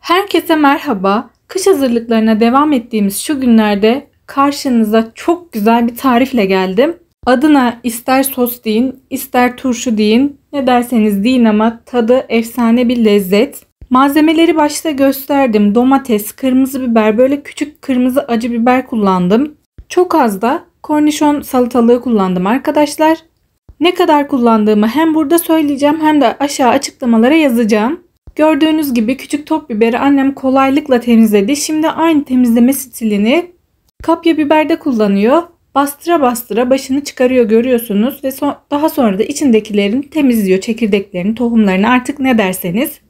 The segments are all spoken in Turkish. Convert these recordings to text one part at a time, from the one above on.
Herkese merhaba. Kış hazırlıklarına devam ettiğimiz şu günlerde karşınıza çok güzel bir tarifle geldim. Adına ister sos deyin, ister turşu deyin, ne derseniz deyin ama tadı efsane bir lezzet. Malzemeleri başta gösterdim. Domates, kırmızı biber, böyle küçük kırmızı acı biber kullandım. Çok az da kornişon salatalığı kullandım arkadaşlar. Ne kadar kullandığımı hem burada söyleyeceğim hem de aşağı açıklamalara yazacağım. Gördüğünüz gibi küçük top biberi annem kolaylıkla temizledi. Şimdi aynı temizleme stilini kapya biberde kullanıyor. Bastıra bastıra başını çıkarıyor, görüyorsunuz. Ve daha sonra da içindekilerini temizliyor. Çekirdeklerini, tohumlarını, artık ne derseniz.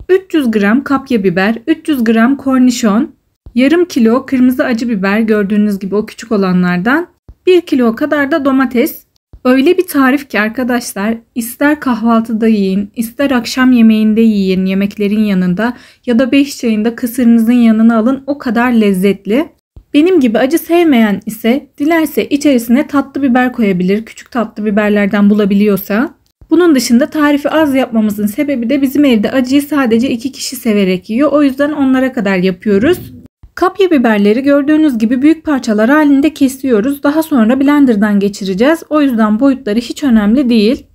300 gram kapya biber, 300 gram kornişon, yarım kilo kırmızı acı biber, gördüğünüz gibi o küçük olanlardan, 1 kilo kadar da domates. Öyle bir tarif ki arkadaşlar, ister kahvaltıda yiyin, ister akşam yemeğinde yiyin, yemeklerin yanında ya da 5 çayında kısırınızın yanına alın, o kadar lezzetli. Benim gibi acı sevmeyen ise dilerse içerisine tatlı biber koyabilir, küçük tatlı biberlerden bulabiliyorsa. Bunun dışında tarifi az yapmamızın sebebi de bizim evde acıyı sadece 2 kişi severek yiyor, o yüzden onlara kadar yapıyoruz. Kapya biberleri gördüğünüz gibi büyük parçalar halinde kesiyoruz. Daha sonra blenderdan geçireceğiz. O yüzden boyutları hiç önemli değil.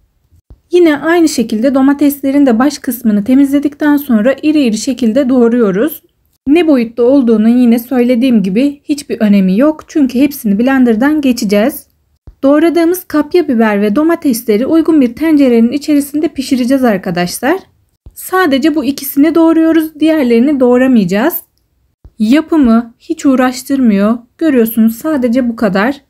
Yine aynı şekilde domateslerin de baş kısmını temizledikten sonra iri iri şekilde doğruyoruz. Ne boyutta olduğunu yine söylediğim gibi hiçbir önemi yok. Çünkü hepsini blenderdan geçeceğiz. Doğradığımız kapya biber ve domatesleri uygun bir tencerenin içerisinde pişireceğiz arkadaşlar. Sadece bu ikisini doğruyoruz. Diğerlerini doğramayacağız. Yapımı hiç uğraştırmıyor. Görüyorsunuz, sadece bu kadar.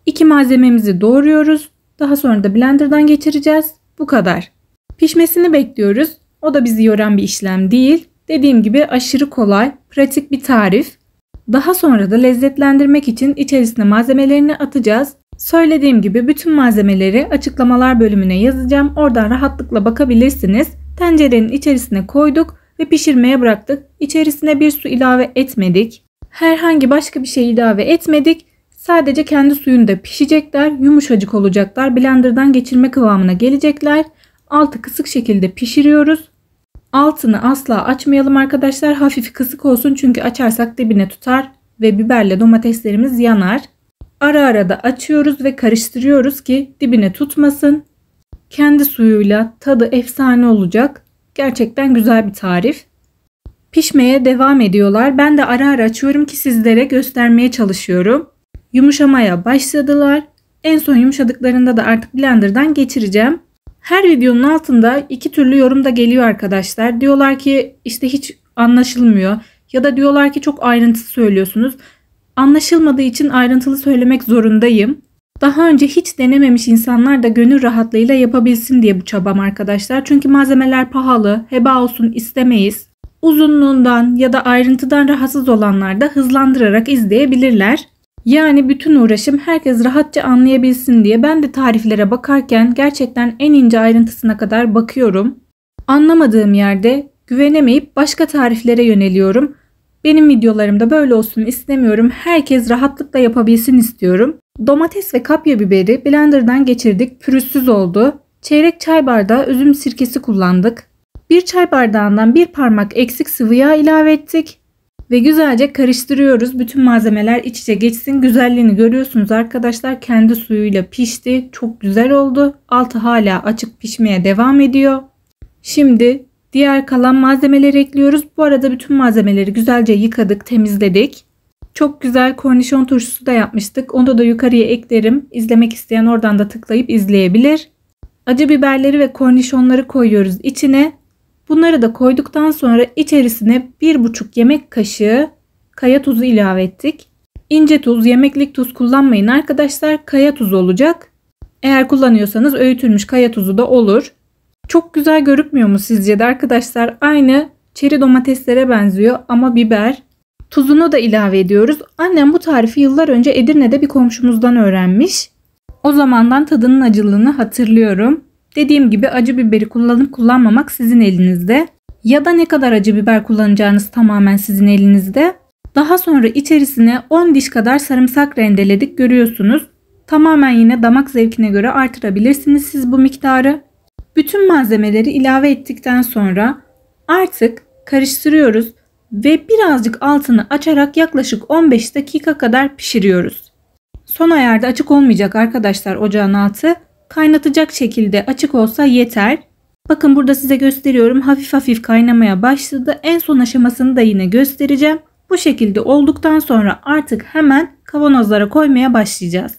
2 malzememizi doğruyoruz. Daha sonra da blenderdan geçireceğiz. Bu kadar. Pişmesini bekliyoruz. O da bizi yoran bir işlem değil. Dediğim gibi aşırı kolay, pratik bir tarif. Daha sonra da lezzetlendirmek için içerisine malzemelerini atacağız. Söylediğim gibi bütün malzemeleri açıklamalar bölümüne yazacağım. Oradan rahatlıkla bakabilirsiniz. Tencerenin içerisine koyduk ve pişirmeye bıraktık. İçerisine bir su ilave etmedik. Herhangi başka bir şey ilave etmedik. Sadece kendi suyunda pişecekler. Yumuşacık olacaklar. Blenderdan geçirme kıvamına gelecekler. Altı kısık şekilde pişiriyoruz. Altını asla açmayalım arkadaşlar. Hafif kısık olsun, çünkü açarsak dibine tutar ve biberle domateslerimiz yanar. Ara ara da açıyoruz ve karıştırıyoruz ki dibine tutmasın. Kendi suyuyla tadı efsane olacak. Gerçekten güzel bir tarif. Pişmeye devam ediyorlar. Ben de ara ara açıyorum ki sizlere göstermeye çalışıyorum. Yumuşamaya başladılar. En son yumuşadıklarında da artık blenderdan geçireceğim. Her videonun altında 2 türlü yorum da geliyor arkadaşlar. Diyorlar ki işte hiç anlaşılmıyor. Ya da diyorlar ki çok ayrıntılı söylüyorsunuz. Anlaşılmadığı için ayrıntılı söylemek zorundayım. Daha önce hiç denememiş insanlar da gönül rahatlığıyla yapabilsin diye bu çabam arkadaşlar. Çünkü malzemeler pahalı, heba olsun istemeyiz. Uzunluğundan ya da ayrıntıdan rahatsız olanlar da hızlandırarak izleyebilirler. Yani bütün uğraşım herkes rahatça anlayabilsin diye. Ben de tariflere bakarken gerçekten en ince ayrıntısına kadar bakıyorum. Anlamadığım yerde güvenemeyip başka tariflere yöneliyorum. Benim videolarımda böyle olsun istemiyorum. Herkes rahatlıkla yapabilsin istiyorum. Domates ve kapya biberi blenderdan geçirdik. Pürüzsüz oldu. Çeyrek çay bardağı üzüm sirkesi kullandık. 1 çay bardağından 1 parmak eksik sıvı yağ ilave ettik. Ve güzelce karıştırıyoruz. Bütün malzemeler iç içe geçsin. Güzelliğini görüyorsunuz arkadaşlar. Kendi suyuyla pişti. Çok güzel oldu. Altı hala açık pişmeye devam ediyor. Şimdi diğer kalan malzemeleri ekliyoruz. Bu arada bütün malzemeleri güzelce yıkadık, temizledik. Çok güzel kornişon turşusu da yapmıştık. Onu da yukarıya eklerim. İzlemek isteyen oradan da tıklayıp izleyebilir. Acı biberleri ve kornişonları koyuyoruz içine. Bunları da koyduktan sonra içerisine 1,5 yemek kaşığı kaya tuzu ilave ettik. İnce tuz, yemeklik tuz kullanmayın arkadaşlar. Kaya tuzu olacak. Eğer kullanıyorsanız öğütülmüş kaya tuzu da olur. Çok güzel görünmüyor mu sizce de arkadaşlar? Aynı çeri domateslere benziyor ama biber. Tuzunu da ilave ediyoruz. Annem bu tarifi yıllar önce Edirne'de bir komşumuzdan öğrenmiş. O zamandan tadının acılığını hatırlıyorum. Dediğim gibi acı biberi kullanıp kullanmamak sizin elinizde. Ya da ne kadar acı biber kullanacağınız tamamen sizin elinizde. Daha sonra içerisine 10 diş kadar sarımsak rendeledik, görüyorsunuz. Tamamen yine damak zevkine göre artırabilirsiniz siz bu miktarı. Bütün malzemeleri ilave ettikten sonra artık karıştırıyoruz. ve birazcık altını açarak yaklaşık 15 dakika kadar pişiriyoruz. Son ayarda açık olmayacak arkadaşlar ocağın altı. Kaynatacak şekilde açık olsa yeter. Bakın burada size gösteriyorum. Hafif hafif kaynamaya başladı. En son aşamasını da yine göstereceğim. Bu şekilde olduktan sonra artık hemen kavanozlara koymaya başlayacağız.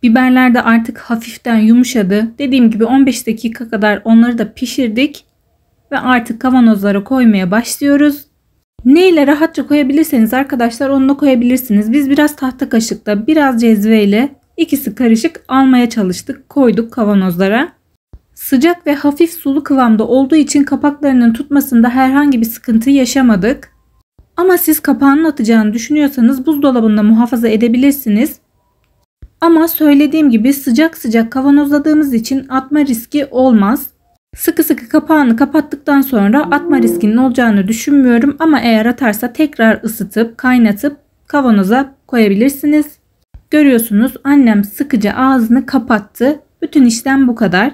Biberler de artık hafiften yumuşadı. Dediğim gibi 15 dakika kadar onları da pişirdik. Ve artık kavanozlara koymaya başlıyoruz. Ne ile rahatça koyabilirseniz arkadaşlar onunla koyabilirsiniz. Biz biraz tahta kaşıkla, biraz cezveyle ikisi karışık almaya çalıştık. Koyduk kavanozlara. Sıcak ve hafif sulu kıvamda olduğu için kapaklarının tutmasında herhangi bir sıkıntı yaşamadık. Ama siz kapağının atacağını düşünüyorsanız buzdolabında muhafaza edebilirsiniz. Ama söylediğim gibi sıcak sıcak kavanozladığımız için atma riski olmaz. Sıkı sıkı kapağını kapattıktan sonra atma riskinin olacağını düşünmüyorum ama eğer atarsa tekrar ısıtıp kaynatıp kavanoza koyabilirsiniz. Görüyorsunuz annem sıkıca ağzını kapattı. Bütün işlem bu kadar.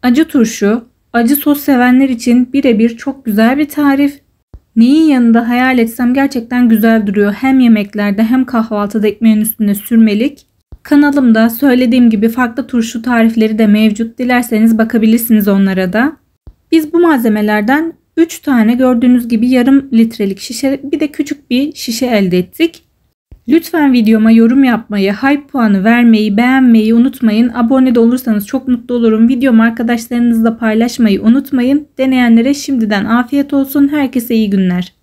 Acı turşu, acı sos sevenler için birebir çok güzel bir tarif. Neyin yanında hayal etsem gerçekten güzel duruyor. Hem yemeklerde hem kahvaltıda ekmeğin üstüne sürmelik. Kanalımda söylediğim gibi farklı turşu tarifleri de mevcut. Dilerseniz bakabilirsiniz onlara da. Biz bu malzemelerden 3 tane gördüğünüz gibi yarım litrelik şişe bir de küçük bir şişe elde ettik. Lütfen videoma yorum yapmayı, hype puanı vermeyi, beğenmeyi unutmayın. Abone de olursanız çok mutlu olurum. Videomu arkadaşlarınızla paylaşmayı unutmayın. Deneyenlere şimdiden afiyet olsun. Herkese iyi günler.